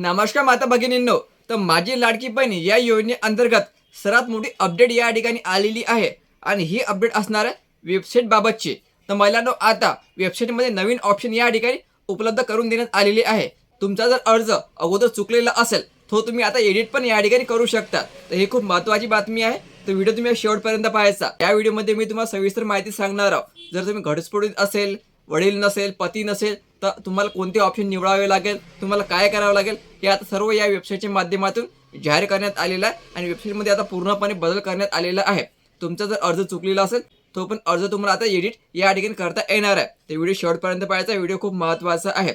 नमस्कार माता भगिनींनो. तर माझी लाडकी बहीण या योजनेअंतर्गत सर्वात मोठी अपडेट या ठिकाणी आलेली आहे आणि ही अपडेट असणार आहे वेबसाईट बाबतची. तर महिलांनो, आता वेबसाईटमध्ये नवीन ऑप्शन या ठिकाणी उपलब्ध करून देण्यात आलेली आहे. तुमचा जर अर्ज अगोदर चुकलेला असेल तो तुम्ही आता एडिट पण या ठिकाणी करू शकता. तर ही खूप महत्त्वाची बातमी आहे. तर व्हिडिओ तुम्ही शेवटपर्यंत पाहायचा. या व्हिडिओमध्ये मी तुम्हाला सविस्तर माहिती सांगणार आहोत. जर तुम्ही घटस्फोटित असेल, वडील नसेल, पती नसेल, तर तुम्हाला कोणते ऑप्शन निवडावे लागेल, तुम्हाला काय करावं लागेल, हे आता सर्व या वेबसाईटच्या माध्यमातून जाहीर करण्यात आलेलं आहे आणि वेबसाईटमध्ये आता पूर्णपणे बदल करण्यात आलेला आहे. तुमचा जर अर्ज चुकलेला असेल तो पण अर्ज तुम्हाला आता एडिट या ठिकाणी करता येणार आहे. तर व्हिडिओ शेवटपर्यंत पाहायचा. व्हिडिओ खूप महत्त्वाचा आहे.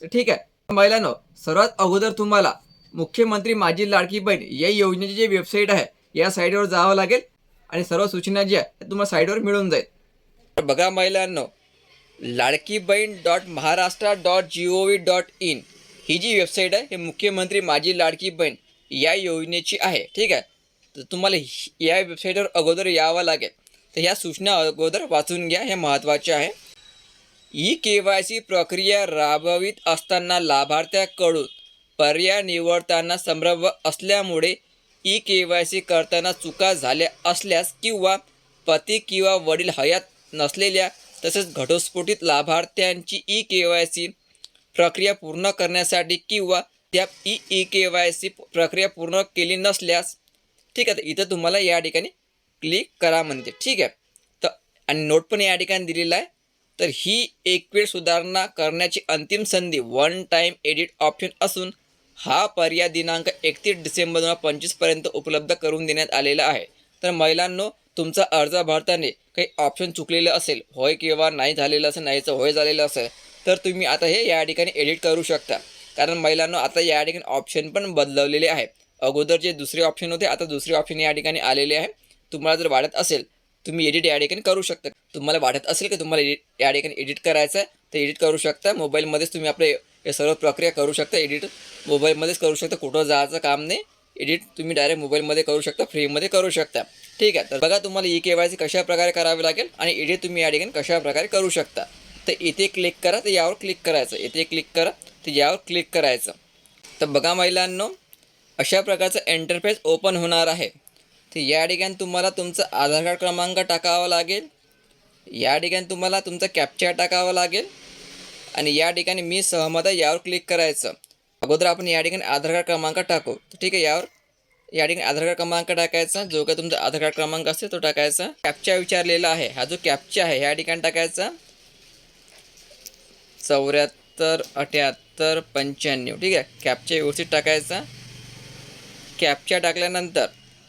तर ठीक आहे महिलांनो, सर्वात अगोदर तुम्हाला मुख्यमंत्री माझी लाडकी बहीण या योजनेची जी वेबसाईट आहे या साईटवर जावं लागेल आणि सर्व सूचना जी आहे तुम्हाला साईटवर मिळून जाईल. तर बघा महिलांनो, ladkibain.maharashtra.gov.in ही जी वेबसाईट आहे हे मुख्यमंत्री माझी लाडकी बहीण या योजनेची आहे. ठीक आहे. तर तुम्हाला या वेबसाईटवर अगोदर यावं लागेल. तर ह्या सूचना अगोदर वाचून घ्या, हे महत्त्वाचे आहे. KYC प्रक्रिया राबवित असताना लाभार्थ्याकडून पर्याय निवडताना संभ्रम असल्यामुळे KYC करताना चुका झाल्या असल्यास किंवा पती किंवा वडील हयात नसलेल्या तसेच घटस्फोटित लाभार्थ्यांची KYC प्रक्रिया पूर्ण करण्यासाठी किंवा त्या KYC प्रक्रिया पूर्ण केली नसल्यास, ठीक आहे, तर इथं तुम्हाला या ठिकाणी क्लिक करा म्हणते. ठीक आहे. तर आणि नोट पण या ठिकाणी दिलेला आहे. तर ही एक वेळ सुधारणा करण्याची अंतिम संधी वन टाईम एडिट ऑप्शन असून हा पर्याय दिनांक 31 डिसेंबर 2025 पर्यंत उपलब्ध करून देण्यात आलेला आहे. तर महिलांनो, तुमचा अर्ज भरताना काही ऑप्शन चुकलेलं असेल, होय किंवा नाही झालेलं असेल, नाहीचं होय झालेलं असेल, तर तुम्ही आता हे या ठिकाणी एडिट करू शकता. कारण महिलांनो, आता या ठिकाणी ऑप्शन पण बदलवलेले आहे. अगोदर जे दुसरे ऑप्शन होते, आता दुसरे ऑप्शन या ठिकाणी आलेले आहे. तुम्हाला जर वाटत असेल तुम्ही एडिट या ठिकाणी करू शकता. तुम्हाला वाटत असेल की तुम्हाला या ठिकाणी एडिट करायचं आहे तर एडिट करू शकता. मोबाईलमध्येच तुम्ही आपले हे सर्व प्रक्रिया करू शकता. एडिट मोबाईलमध्येच करू शकता, कुठं जायचं काम नाही. एडिट तुम्ही डायरेक्ट मोबाईलमध्ये करू शकता, फ्रीमध्ये करू शकता. ठीक आहे. तर बघा, तुम्हाला KYC कशा प्रकारे करावे लागेल आणि एडिट तुम्ही या ठिकाणी कशा प्रकारे करू शकता. तर इथे क्लिक करा, तर यावर क्लिक करायचं. इथे क्लिक करा, तर यावर क्लिक करायचं. तर बघा महिलांनो, अशा प्रकारचं इंटरफेस ओपन होणार आहे. तर या ठिकाणी तुम्हाला तुमचा आधार कार्ड क्रमांक टाकावा लागेल. या ठिकाणी तुम्हाला तुमचा कॅप्चा टाकावा लागेल आणि या ठिकाणी मी सहमत आहे यावर क्लिक करायचं. अगोदर आपण या ठिकाणी आधार कार्ड क्रमांक टाकू. ठीक आहे. या ठिकाणी आधार कार्ड क्रमांक टाकायचा. जो काही तुमचा आधार कार्ड क्रमांक असेल तो टाकायचा. कॅप्चा विचारलेला आहे, हा जो कॅप्चा आहे या ठिकाणी टाकायचा. 74 78 95. ठीक आहे. कॅप्चा व्यवस्थित टाकायचा. कॅप्चा टाकल्यानंतर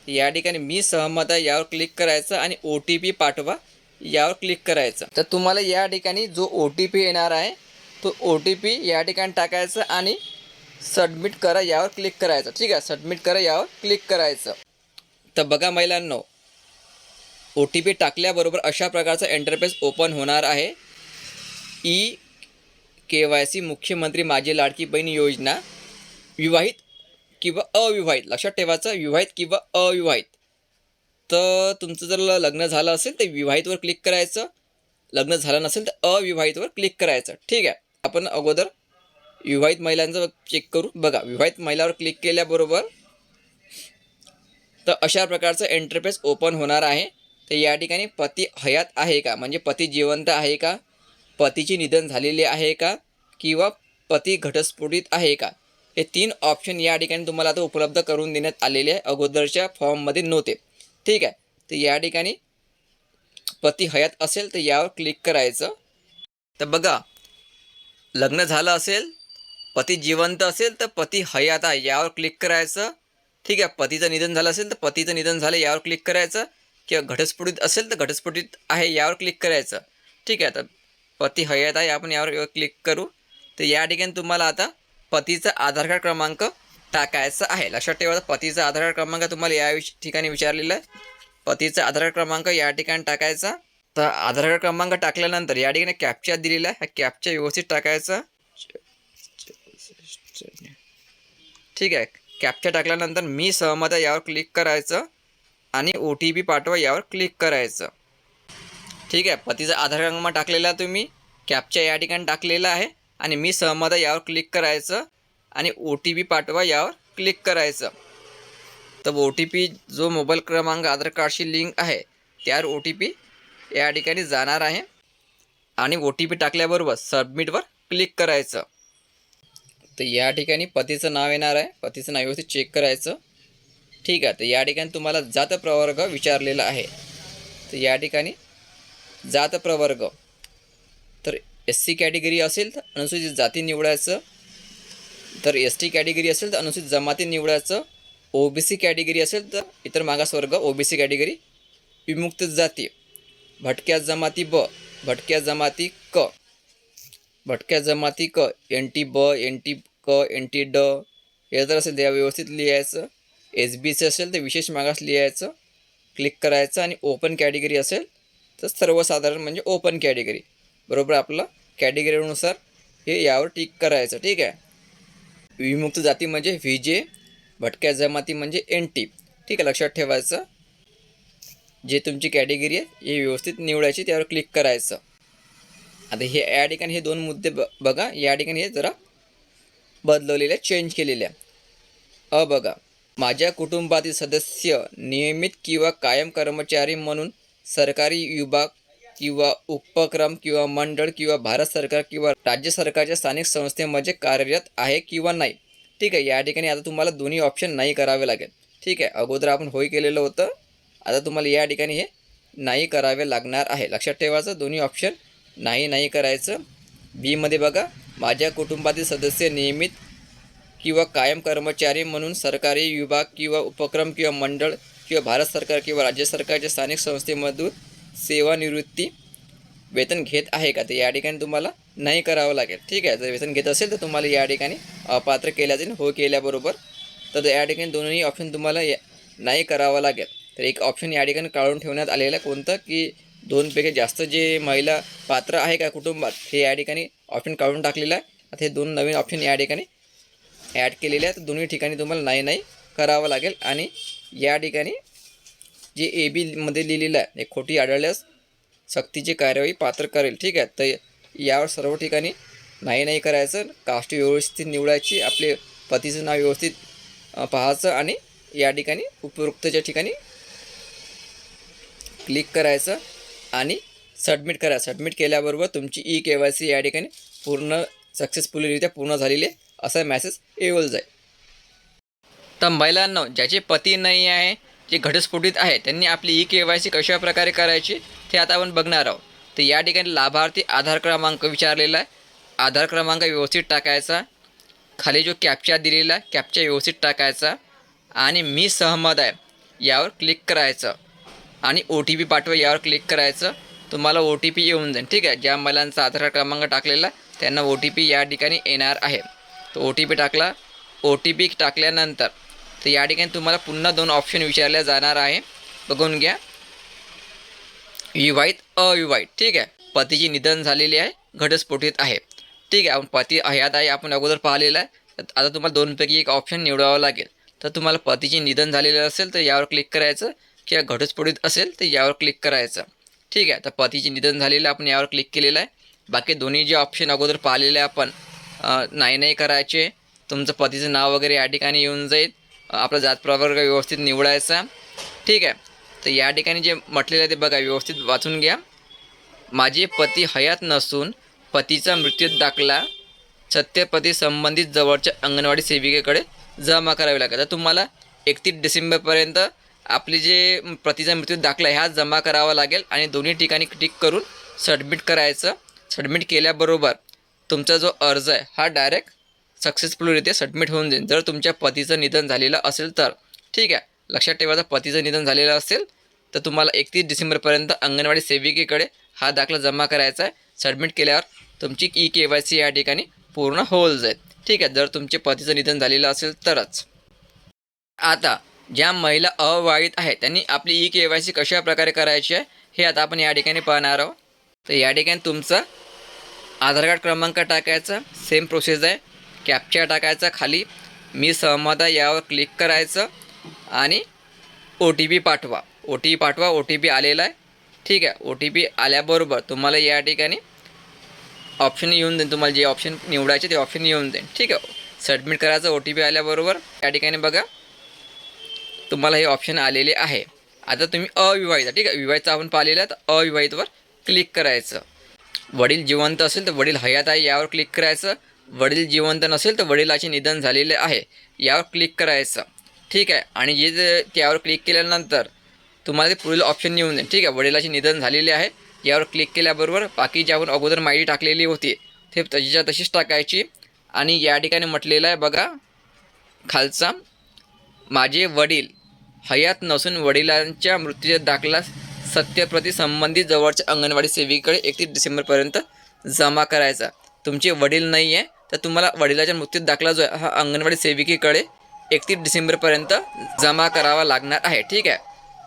या ठिकाणी मी सहमत आहे यावर क्लिक करायचं आणि OTP पाठवा यावर क्लिक करायचं. तर तुम्हाला या ठिकाणी जो OTP येणार आहे तो OTP या ठिकाणी टाकायचा आणि सबमिट करा यावर क्लिक करायचं. ठीक आहे. सबमिट करा यावर क्लिक करायचं. तर बघा महिलांनो, OTP टाकल्याबरोबर अशा प्रकारचा इंटरफेस ओपन होणार आहे. KYC मुख्यमंत्री माझी लाडकी बहीण योजना, विवाहित किंवा अविवाहित, लक्षात ठेवायचं, विवाहित किंवा अविवाहित. तर तुमचं जर लग्न झालं असेल तर विवाहितवर क्लिक करायचं, लग्न झालं नसेल तर अविवाहितवर क्लिक करायचं. ठीक आहे. आपण अगोदर विवाहित महिलांचं चेक करू. बघा, विवाहित महिलावर क्लिक केल्याबरोबर तर अशा प्रकारचं इंटरफेस ओपन होणार आहे. तर या ठिकाणी पती हयात आहे का, म्हणजे पती जिवंत आहे का, पतीचे निधन झालेले आहे का, किंवा पती घटस्फोटित आहे का, हे 3 ऑप्शन या ठिकाणी तुम्हाला आता उपलब्ध करून देण्यात आलेले आहे. अगोदरच्या फॉर्ममध्ये नव्हते. ठीक आहे. तर या ठिकाणी पती हयात असेल तर यावर क्लिक करायचं. तर बघा, लग्न झालं असेल, पती जिवंत असेल तर पती हयात आहे यावर क्लिक करायचं. ठीक आहे. पतीचं निधन झालं असेल तर पतीचं निधन झालं यावर क्लिक करायचं. किंवा घटस्फोटित असेल तर घटस्फोटित आहे यावर क्लिक करायचं. ठीक आहे. तर पती हयात आहे, आपण यावर क्लिक करू. तर या ठिकाणी तुम्हाला आता पतीचा आधार कार्ड क्रमांक टाकायचा आहे. लक्षात ठेवा, पतीचा आधार कार्ड क्रमांक तुम्हाला या ठिकाणी विचारलेला आहे. पतीचा आधार कार्ड क्रमांक या ठिकाणी टाकायचा. तर आधार कार्ड क्रमांक टाकल्यानंतर या ठिकाणी कॅप्चा दिलेला आहे, हा कॅप्चा व्यवस्थित टाकायचा. ठीक आहे. कॅप्चा टाकल्यानंतर मी सहमत आहे यावर क्लिक करायचं आणि OTP पाठवा यावर क्लिक करायचं. ठीक आहे. पतीचा आधार क्रमांक टाकलेला तुम्ही, कॅप्चा या ठिकाणी टाकलेला आहे आणि मी सहमत आहे यावर क्लिक करायचं आणि OTP पाठवा यावर क्लिक करायचं. तर OTP जो मोबाईल क्रमांक आधार कार्डशी लिंक आहे त्यावर OTP या ठिकाणी जाणार आहे आणि OTP टाकल्याबरोबर सबमिटवर क्लिक करायचं. तर या ठिकाणी पतीचं नाव येणार आहे, पतीचं नाव व्यवस्थित चेक करायचं. ठीक आहे. तर या ठिकाणी तुम्हाला जात प्रवर्ग विचारलेला आहे. तर या ठिकाणी जात प्रवर्ग तर SC कॅटेगरी असेल तर अनुसूचित जाती निवडायचं, तर ST कॅटेगरी असेल तर अनुसूचित जमाती निवडायचं, OBC कॅटेगरी असेल तर इतर मागासवर्ग OBC कॅटेगरी, विमुक्त जाती भटक्या जमाती ब, भटक्या जमाती क, भटक्या जमाती क, NT ब, NT क, NT ड हे जर असेल तर व्यवस्थित लिहायचं. SBC असेल तर विशेष मागास लिहायचं, क्लिक करायचं. आणि ओपन कॅटेगरी असेल तर सर्वसाधारण म्हणजे ओपन कॅटेगरी बरोबर आपलं कॅटेगरीनुसार हे यावर टिक करायचं. ठीक आहे. विमुक्त जाती म्हणजे VJ, भटक्या जमाती म्हणजे NT. ठीक आहे, लक्षात ठेवायचं. जे तुमची कॅटेगरी आहे हे व्यवस्थित निवडायची, त्यावर क्लिक करायचं. आता हे या ठिकाणी हे दोन मुद्दे बघा, या ठिकाणी हे जरा बदलवलेले चेंज केलेले आहे. बघा, माझ्या कुटुंबातील सदस्य नियमित किंवा कायम कर्मचारी म्हणून सरकारी विभाग किंवा उपक्रम किंवा मंडळ किंवा भारत सरकार किंवा राज्य सरकारच्या स्थानिक संस्थेमध्ये कार्यरत आहे किंवा नाही. ठीक आहे. या ठिकाणी आता तुम्हाला दोन्ही ऑप्शन नाही करावे लागेल. ठीक आहे. अगोदर आपण होय केलेलं होतं, आता तुम्हाला या ठिकाणी हे नाही करावे लागणार आहे. लक्षात ठेवायचं, दोन्ही ऑप्शन नाही करायचं. बीमध्ये बघा, माझ्या कुटुंबातील सदस्य नियमित किंवा कायम कर्मचारी म्हणून सरकारी विभाग किंवा उपक्रम किंवा मंडळ किंवा भारत सरकार किंवा राज्य सरकारच्या स्थानिक संस्थेमधून सेवानिवृत्ती वेतन घेत आहे का, तर या ठिकाणी तुम्हाला नाही करावं लागेल. ठीक आहे. जर वेतन घेत असेल तर तुम्हाला या ठिकाणी अपात्र केल्या जाईल हो केल्याबरोबर. तर या ठिकाणी दोन्ही ऑप्शन तुम्हाला नाही करावं लागेल. तर एक ऑप्शन या ठिकाणी काढून ठेवण्यात आलेलं आहे, कोणतं की 2पेक्षा जास्त जे महिला पात्र आहे का कुटुंबात हे या ठिकाणी ऑप्शन काढून टाकलेलं आहे. आता हे दोन नवीन ऑप्शन या ठिकाणी ॲड केलेले आहेत. दोन्ही ठिकाणी तुम्हाला नाही करावं लागेल. आणि या ठिकाणी जे AB मध्ये लिहिलेलं आहे हे खोटी आढळल्यास सक्तीची कार्यवाही पात्र करेल. ठीक आहे. तर यावर सर्व ठिकाणी नाही करायचं. कास्ट व्यवस्थित निवडायची, आपले पतीचं नाव व्यवस्थित पाहायचं आणि या ठिकाणी उपयुक्तच्या ठिकाणी क्लिक करायचं आणि सबमिट करायचं. सबमिट केल्याबरोबर तुमची KYC या ठिकाणी पूर्ण सक्सेसफुलीरित्या पूर्ण झालेली आहे असा मेसेज येऊन जाईल. तर महिलांनो, ज्याचे पती नाही आहे, जे घटस्फोटित आहे, त्यांनी आपली KYC कशा प्रकारे करायची ते आता आपण बघणार आहोत. तर या ठिकाणी लाभार्थी आधार क्रमांक विचारलेला आहे. आधार क्रमांक व्यवस्थित टाकायचा. खाली जो कॅप्चा दिलेला आहे कॅप्चा व्यवस्थित टाकायचा आणि मी सहमत आहे यावर क्लिक करायचं आणि OTP पाठवा यावर क्लिक करायचं. तुम्हाला OTP येऊन जाईल. ठीक आहे. ज्या महिलांचा आधार क्रमांक टाकलेला त्यांना OTP या ठिकाणी येणार आहे. तो OTP टाकला. OTP टाकल्यानंतर तर या ठिकाणी तुम्हाला पुन्हा दोन ऑप्शन विचारल्या जाणार आहे, बघून घ्या. विवाहित, अविवाहित. ठीक आहे. पतीची निधन झालेली आहे, घटस्फोटित आहे. ठीक आहे. आपण पती हयात आहे आपण अगोदर पाहिलेलं आहे. आता तुम्हाला दोनपैकी एक ऑप्शन निवडावं लागेल. तर तुम्हाला पतीची निधन झालेलं असेल तर यावर क्लिक करायचं, किंवा घटस्फोटित असेल तर यावर क्लिक करायचं. ठीक आहे. तर पतीची निधन झालेलं आपण यावर क्लिक केलेलं आहे. बाकी दोन्ही जे ऑप्शन अगोदर पाहिलेले आपण नाही करायचे. तुमचं पतीचं नाव वगैरे या ठिकाणी येऊन जाईल. आपला जात प्रवर्ग व्यवस्थित निवडायचा. ठीक आहे. तर या ठिकाणी जे म्हटलेलं आहे ते बघा, व्यवस्थित वाचून घ्या. माझे पती हयात नसून पतीचा मृत्यू दाखला सत्यपती संबंधित जवळच्या अंगणवाडी सेविकेकडे जमा करावे लागेल. तर तुम्हाला 31 डिसेंबरपर्यंत आपली जे पतीचा मृत्यू दाखला ह्या जमा करावा लागेल आणि दोन्ही ठिकाणी टिक करून सबमिट करायचं. सबमिट केल्याबरोबर तुमचा जो अर्ज आहे हा डायरेक्ट सक्सेसफुलरित्या सबमिट होऊन जाईल, जर तुमच्या पतीचं निधन झालेलं असेल तर. ठीक आहे. लक्षात ठेवायचं, पतीचं निधन झालेलं असेल तर तुम्हाला 31 डिसेंबरपर्यंत अंगणवाडी सेविकेकडे हा दाखला जमा करायचा आहे. सबमिट केल्यावर तुमची KYC या ठिकाणी पूर्ण होऊन जाईल. ठीक आहे. जर तुमचे पतीचं निधन झालेलं असेल तरच. आता ज्या महिला अविवाहित आहेत त्यांनी आपली KYC कशा प्रकारे करायची आहे हे आता आपण या ठिकाणी पाहणार आहोत. तर या ठिकाणी तुमचा आधार कार्ड क्रमांक टाकायचा, सेम प्रोसेस आहे. कॅप्चा टाकायचा, खाली मी सहमत आहे यावर क्लिक करायचं आणि OTP पाठवा. OTP आलेला आहे. ठीक आहे. OTP आल्याबरोबर तुम्हाला या ठिकाणी ऑप्शन येऊन जाईल. तुम्हाला जे ऑप्शन निवडायचे ते ऑप्शन येऊन जाईल. ठीक आहे. सबमिट करायचं. OTP आल्याबरोबर या ठिकाणी बघा तुम्हाला हे ऑप्शन आलेले आहे. आता तुम्ही अविवाहित, ठीक आहे, विवाहित आपण पाहिलेलं आहे, तर अविवाहितवर क्लिक करायचं. वडील जिवंत असेल तर वडील हयात आहे यावर क्लिक करायचं. वडील जिवंत नसेल तर वडिलाचे निधन झालेले आहे यावर क्लिक करायचं, ठीक आहे. आणि जे त्यावर क्लिक केल्यानंतर तुम्हाला ते पुढील ऑप्शन येऊन जाईल, ठीक आहे. वडिलाचे निधन झालेले आहे यावर क्लिक केल्याबरोबर बाकी जे आपण अगोदर माहिती टाकलेली होती ते तशीच्या तशीच टाकायची. आणि या ठिकाणी म्हटलेलं आहे बघा खालचा, माझे वडील हयात नसून वडिलांच्या मृत्यूचा दाखला सत्यप्रती संबंधित जवळच्या अंगणवाडी सेविकेकडे 31 डिसेंबरपर्यंत जमा करायचा. तुमचे वडील नाही आहे तर तुम्हाला वडिलाच्या मृत्यूचा दाखला जो आहे हा अंगणवाडी सेविकेकडे 31 डिसेंबरपर्यंत जमा करावा लागणार आहे, ठीक आहे.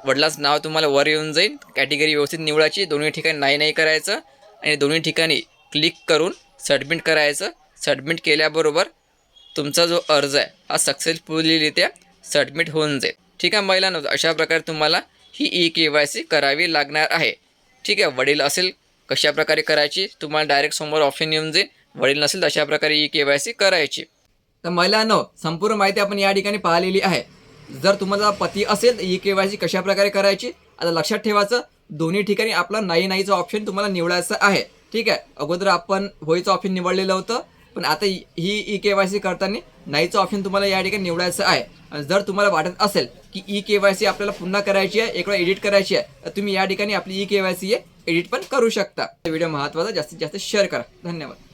वडिलांचं नाव तुम्हाला वर येऊन जाईल. कॅटेगरी व्यवस्थित निवडायची, दोन्ही ठिकाणी नाही नाही करायचं आणि दोन्ही ठिकाणी क्लिक करून सबमिट करायचं. सबमिट केल्याबरोबर तुमचा जो अर्ज आहे हा सक्सेसफुलीरित्या सबमिट होऊन जाईल, ठीक आहे. महिलांनो, अशा प्रकारे तुम्हाला ही KYC करावी लागणार आहे, ठीक आहे. वडील असेल कशा प्रकारे करायची तुम्हाला डायरेक्ट समोर ऑप्शन येऊन जाईल. वडील नसेल तर अशा प्रकारे KYC करायची. तर महिलांनो, संपूर्ण माहिती आपण या ठिकाणी पाहिलेली आहे. जर तुम्हाला पती असेल तर KYC कशा प्रकारे करायची आता लक्षात ठेवायचं. दोन्ही ठिकाणी आपला नाही नाहीचं ऑप्शन तुम्हाला निवडायचं आहे, ठीक आहे. अगोदर आपण होईचं ऑप्शन निवडलेलं होतं, पण आता ही KYC करताना नाहीचं ऑप्शन तुम्हाला या ठिकाणी निवडायचं आहे. आणि जर तुम्हाला वाटत असेल की KYC आपल्याला पुन्हा करायची आहे, एक वेळा एडिट करायची आहे, तर तुम्ही या ठिकाणी आपली KYC एडिट पण करू शकता. व्हिडिओ महत्त्वाचा, जास्तीत जास्त शेअर करा. धन्यवाद.